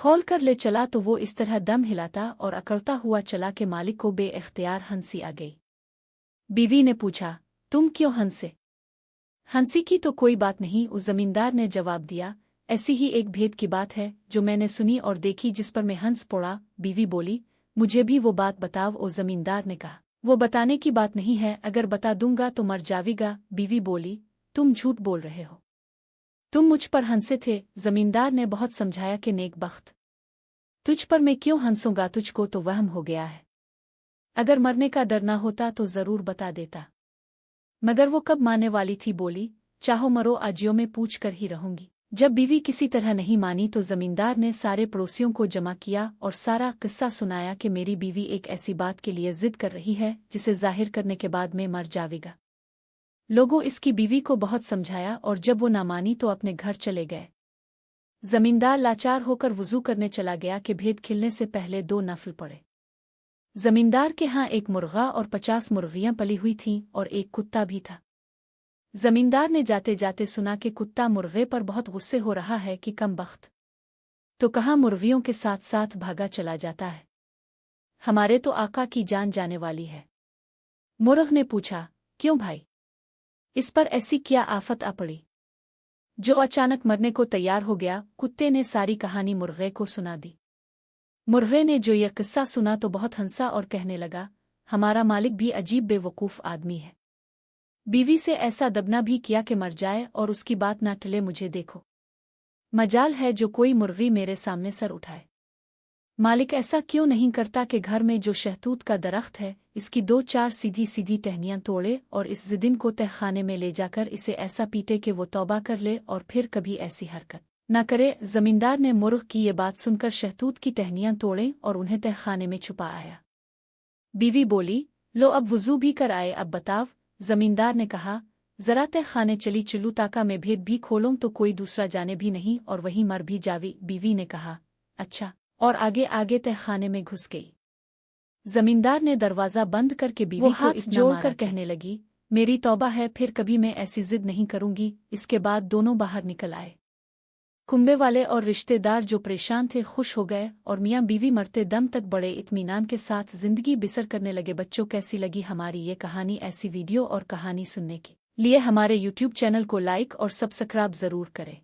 खोल कर ले चला तो वो इस तरह दम हिलाता और अकड़ता हुआ चला कि मालिक को बे-इख्तियार हंसी आ गई। बीवी ने पूछा, तुम क्यों हंसे? हंसी की तो कोई बात नहीं, उस जमींदार ने जवाब दिया, ऐसी ही एक भेद की बात है जो मैंने सुनी और देखी जिस पर मैं हंस पड़ा। बीवी बोली, मुझे भी वो बात बताओ। ओ जमींदार ने कहा, वो बताने की बात नहीं है, अगर बता दूंगा तो मर जावेगा। बीवी बोली, तुम झूठ बोल रहे हो, तुम मुझ पर हंसे थे। जमींदार ने बहुत समझाया कि नेकबख्त, तुझ पर मैं क्यों हंसूंगा, तुझको तो वहम हो गया है। अगर मरने का डर न होता तो जरूर बता देता। मगर वो कब मानने वाली थी। बोली, चाहो मरो, आजियों में पूछ कर ही रहूंगी। जब बीवी किसी तरह नहीं मानी तो जमींदार ने सारे पड़ोसियों को जमा किया और सारा किस्सा सुनाया कि मेरी बीवी एक ऐसी बात के लिए जिद कर रही है जिसे जाहिर करने के बाद में मर जावेगा। लोगों इसकी बीवी को बहुत समझाया और जब वो ना मानी तो अपने घर चले गए। जमींदार लाचार होकर वुजू करने चला गया कि भेद खिलने से पहले 2 नफल पड़े। जमींदार के यहाँ एक मुर्गा और 50 मुर्गियां पली हुई थीं और एक कुत्ता भी था। जमींदार ने जाते जाते सुना कि कुत्ता मुर्गे पर बहुत गुस्से हो रहा है कि कम बख्त तो कहाँ मुर्गियों के साथ साथ भागा चला जाता है, हमारे तो आका की जान जाने वाली है। मुर्ग ने पूछा, क्यों भाई, इस पर ऐसी क्या आफत आ पड़ी जो अचानक मरने को तैयार हो गया? कुत्ते ने सारी कहानी मुर्गे को सुना दी। मुर्गे ने जो यह किस्सा सुना तो बहुत हंसा और कहने लगा, हमारा मालिक भी अजीब बेवकूफ़ आदमी है। बीवी से ऐसा दबना भी किया कि मर जाए और उसकी बात ना टले। मुझे देखो, मजाल है जो कोई मुर्गी मेरे सामने सर उठाए। मालिक ऐसा क्यों नहीं करता कि घर में जो शहतूत का दरख्त है इसकी 2-4 सीधी सीधी टहनियां तोड़े और इस जिदिन को तहखाने में ले जाकर इसे ऐसा पीटे कि वो तौबा कर ले और फिर कभी ऐसी हरकत न करे। जमींदार ने मुर्ग की ये बात सुनकर शहतूत की टहनियां तोड़े और उन्हें तहखाने में छुपा आया। बीवी बोली, लो अब वुजू भी कर आए, अब बताव। जमींदार ने कहा, जरा तहखाने चली चलूँ ताका मैं भेद भी खोलूं तो कोई दूसरा जाने भी नहीं और वहीं मर भी जावी। बीवी ने कहा, अच्छा, और आगे आगे तहखाने में घुस गई। जमींदार ने दरवाजा बंद करके बीवी को हाथ जोड़कर कहने लगी, मेरी तौबा है, फिर कभी मैं ऐसी जिद नहीं करूंगी। इसके बाद दोनों बाहर निकल आए। कुंबे वाले और रिश्तेदार जो परेशान थे खुश हो गए और मियाँ बीवी मरते दम तक बड़े इत्मीनान के साथ जिंदगी बिसर करने लगे। बच्चों, कैसी लगी हमारी ये कहानी? ऐसी वीडियो और कहानी सुनने के लिए हमारे YouTube चैनल को लाइक और सब्सक्राइब जरूर करें।